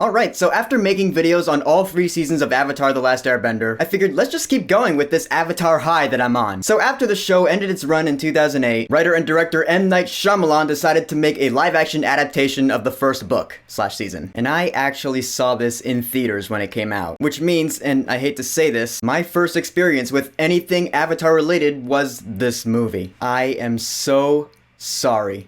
Alright, so after making videos on all 3 seasons of Avatar: The Last Airbender, I figured let's just keep going with this Avatar high that I'm on. So after the show ended its run in 2008, writer and director M. Night Shyamalan decided to make a live-action adaptation of the first book/season. And I actually saw this in theaters when it came out. Which means, and I hate to say this, my first experience with anything Avatar related was this movie. I am so sorry.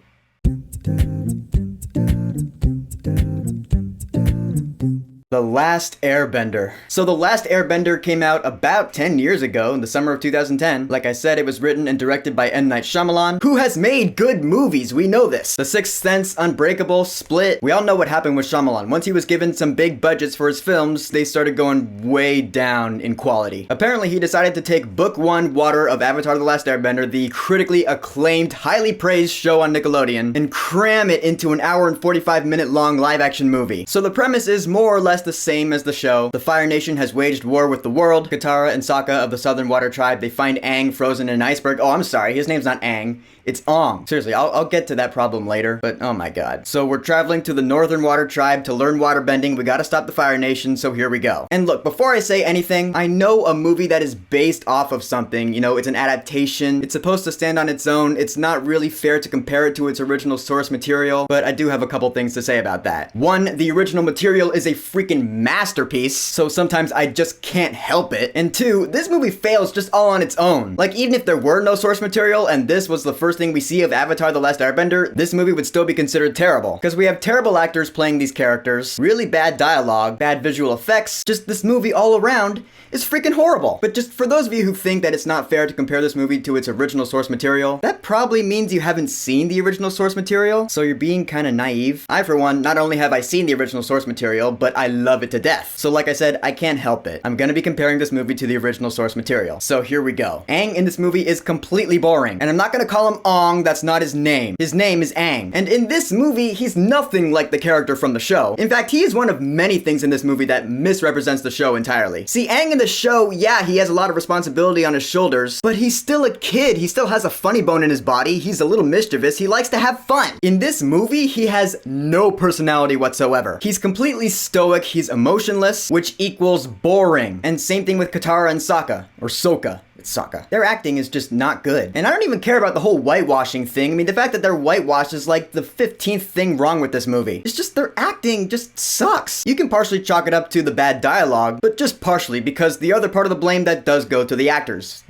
The Last Airbender. So The Last Airbender came out about 10 years ago in the summer of 2010. Like I said, it was written and directed by M. Night Shyamalan, who has made good movies, we know this. The Sixth Sense, Unbreakable, Split. We all know what happened with Shyamalan. Once he was given some big budgets for his films, they started going way down in quality. Apparently, he decided to take Book 1 Water of Avatar: The Last Airbender, the critically acclaimed, highly praised show on Nickelodeon, and cram it into an hour and 45-minute long live-action movie. So the premise is more or less the same as the show. The Fire Nation has waged war with the world. Katara and Sokka of the Southern Water Tribe, they find Aang frozen in an iceberg. Oh, I'm sorry, his name's not Aang. It's Ong. Seriously, I'll get to that problem later, but oh my god. So we're traveling to the Northern Water Tribe to learn waterbending. We gotta stop the Fire Nation, so here we go. And look, before I say anything, I know a movie that is based off of something, you know, it's an adaptation. It's supposed to stand on its own. It's not really fair to compare it to its original source material, but I do have a couple things to say about that. One, the original material is a freaking masterpiece, so sometimes I just can't help it. And two, this movie fails just all on its own. Like, even if there were no source material and this was the first thing we see of Avatar: The Last Airbender, this movie would still be considered terrible. Because we have terrible actors playing these characters, really bad dialogue, bad visual effects, just this movie all around is freaking horrible. But just for those of you who think that it's not fair to compare this movie to its original source material, that probably means you haven't seen the original source material, so you're being kinda naive. I, for one, not only have I seen the original source material, but I love it to death. So like I said, I can't help it. I'm gonna be comparing this movie to the original source material. So here we go. Aang in this movie is completely boring. And I'm not gonna call him Ong, that's not his name. His name is Aang. And in this movie, he's nothing like the character from the show. In fact, he is one of many things in this movie that misrepresents the show entirely. See, Aang in the show, yeah, he has a lot of responsibility on his shoulders, but he's still a kid. He still has a funny bone in his body. He's a little mischievous. He likes to have fun. In this movie, he has no personality whatsoever. He's completely stoic. He's emotionless, which equals boring. And same thing with Katara and Sokka, or Sokka. It's Sokka. Their acting is just not good. And I don't even care about the whole whitewashing thing. I mean, the fact that they're whitewashed is like the 15th thing wrong with this movie. It's just their acting just sucks. You can partially chalk it up to the bad dialogue, but just partially, because the other part of the blame that does go to the actors.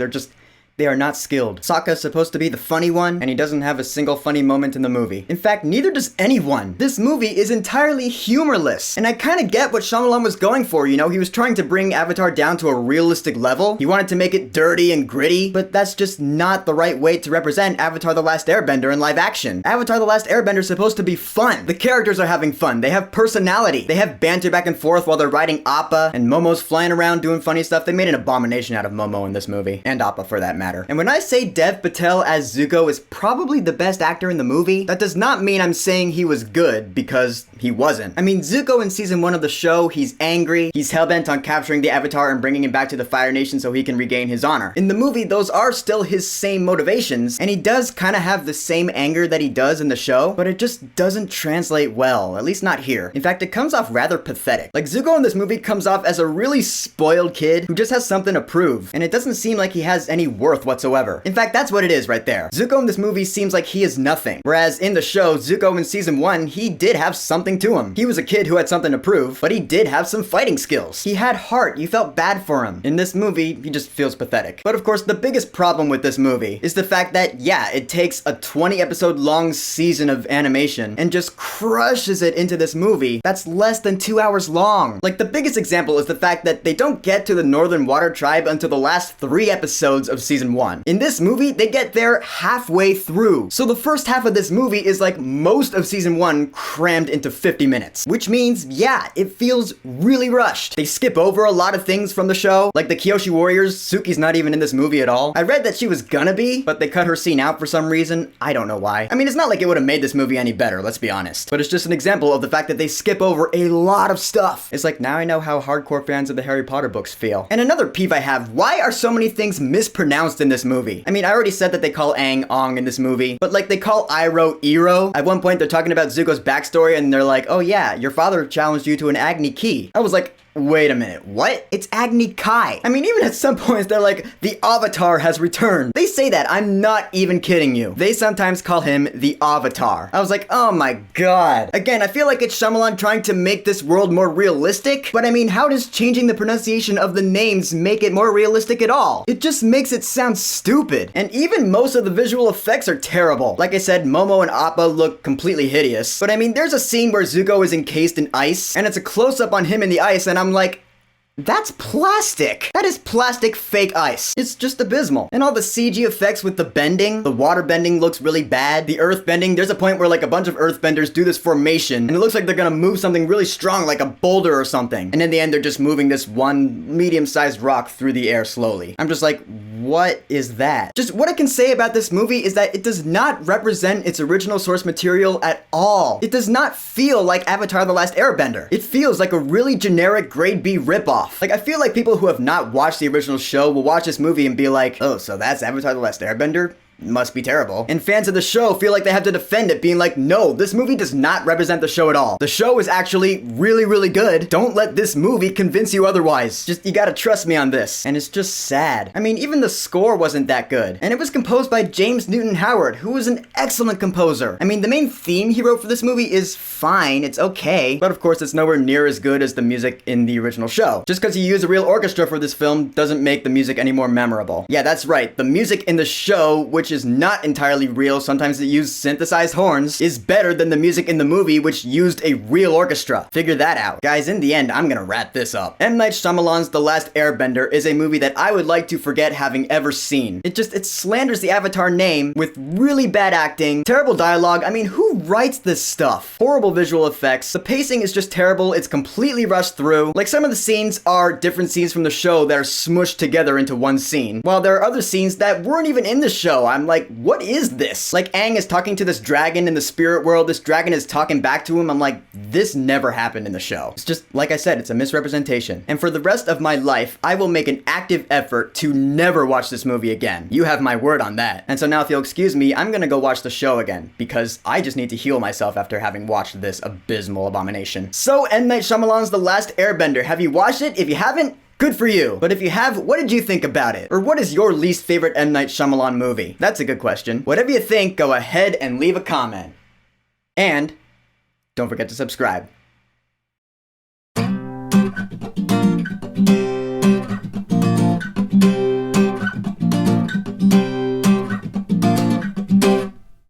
They are not skilled. Sokka's supposed to be the funny one, and he doesn't have a single funny moment in the movie. In fact, neither does anyone. This movie is entirely humorless. And I kind of get what Shyamalan was going for, you know? He was trying to bring Avatar down to a realistic level. He wanted to make it dirty and gritty, but that's just not the right way to represent Avatar: The Last Airbender in live action. Avatar: The Last Airbender is supposed to be fun. The characters are having fun. They have personality. They have banter back and forth while they're riding Appa, and Momo's flying around doing funny stuff. They made an abomination out of Momo in this movie, and Appa for that matter. And when I say Dev Patel as Zuko is probably the best actor in the movie, that does not mean I'm saying he was good, because he wasn't. I mean, Zuko in season 1 of the show, he's angry, he's hellbent on capturing the Avatar and bringing him back to the Fire Nation so he can regain his honor. In the movie, those are still his same motivations, and he does kind of have the same anger that he does in the show, but it just doesn't translate well, at least not here. In fact, it comes off rather pathetic. Like, Zuko in this movie comes off as a really spoiled kid who just has something to prove, and it doesn't seem like he has any worth whatsoever. In fact, that's what it is right there. Zuko in this movie seems like he is nothing. Whereas in the show, Zuko in season 1, he did have something to him. He was a kid who had something to prove, but he did have some fighting skills. He had heart. You felt bad for him. In this movie, he just feels pathetic. But of course, the biggest problem with this movie is the fact that, yeah, it takes a 20-episode long season of animation and just crushes it into this movie that's less than 2 hours long. Like, the biggest example is the fact that they don't get to the Northern Water Tribe until the last 3 episodes of season 1. In this movie, they get there halfway through. So the first half of this movie is like most of season 1 crammed into 50 minutes. Which means, yeah, it feels really rushed. They skip over a lot of things from the show, like the Kyoshi Warriors. Suki's not even in this movie at all. I read that she was gonna be, but they cut her scene out for some reason. I don't know why. I mean, it's not like it would have made this movie any better, let's be honest. But it's just an example of the fact that they skip over a lot of stuff. It's like, now I know how hardcore fans of the Harry Potter books feel. And another peeve I have, why are so many things mispronounced pronounced in this movie. I mean, I already said that they call Aang Ong in this movie, but like they call Iroh Ero. At one point, they're talking about Zuko's backstory, and they're like, oh yeah, your father challenged you to an Agni Ki. I was like, wait a minute, what? It's Agni Kai. I mean, even at some points, they're like, the Avatar has returned. They say that, I'm not even kidding you. They sometimes call him the Avatar. I was like, oh my god. Again, I feel like it's Shyamalan trying to make this world more realistic, but I mean, how does changing the pronunciation of the names make it more realistic at all? It just makes it sound stupid. And even most of the visual effects are terrible. Like I said, Momo and Appa look completely hideous. But I mean, there's a scene where Zuko is encased in ice, and it's a close-up on him in the ice, and I'm like, that's plastic. That is plastic fake ice. It's just abysmal. And all the CG effects with the bending, the water bending looks really bad. The earth bending, there's a point where like a bunch of earthbenders do this formation, and it looks like they're gonna move something really strong like a boulder or something. And in the end, they're just moving this one medium-sized rock through the air slowly. I'm just like, what is that? Just what I can say about this movie is that it does not represent its original source material at all. It does not feel like Avatar: The Last Airbender. It feels like a really generic grade B ripoff. Like, I feel like people who have not watched the original show will watch this movie and be like, oh, so that's Avatar: The Last Airbender? Must be terrible. And fans of the show feel like they have to defend it, being like, no, this movie does not represent the show at all. The show is actually really, really good. Don't let this movie convince you otherwise. Just, you gotta trust me on this. And it's just sad. I mean, even the score wasn't that good. And it was composed by James Newton Howard, who was an excellent composer. I mean, the main theme he wrote for this movie is fine, it's okay. But of course, it's nowhere near as good as the music in the original show. Just because he used a real orchestra for this film doesn't make the music any more memorable. Yeah, that's right. The music in the show, which is not entirely real, sometimes it used synthesized horns, is better than the music in the movie, which used a real orchestra. Figure that out. Guys, in the end, I'm gonna wrap this up. M. Night Shyamalan's The Last Airbender is a movie that I would like to forget having ever seen. It slanders the Avatar name with really bad acting, terrible dialogue. I mean, who writes this stuff? Horrible visual effects. The pacing is just terrible. It's completely rushed through. Like, some of the scenes are different scenes from the show that are smushed together into one scene, while there are other scenes that weren't even in the show. I'm like, what is this? Like, Aang is talking to this dragon in the spirit world. This dragon is talking back to him. I'm like, this never happened in the show. It's just, like I said, it's a misrepresentation. And for the rest of my life, I will make an active effort to never watch this movie again. You have my word on that. And so now, if you'll excuse me, I'm gonna go watch the show again, because I just need to heal myself after having watched this abysmal abomination. So, M. Night Shyamalan's The Last Airbender. Have you watched it? If you haven't, good for you. But if you have, what did you think about it? Or what is your least favorite M. Night Shyamalan movie? That's a good question. Whatever you think, go ahead and leave a comment. And don't forget to subscribe.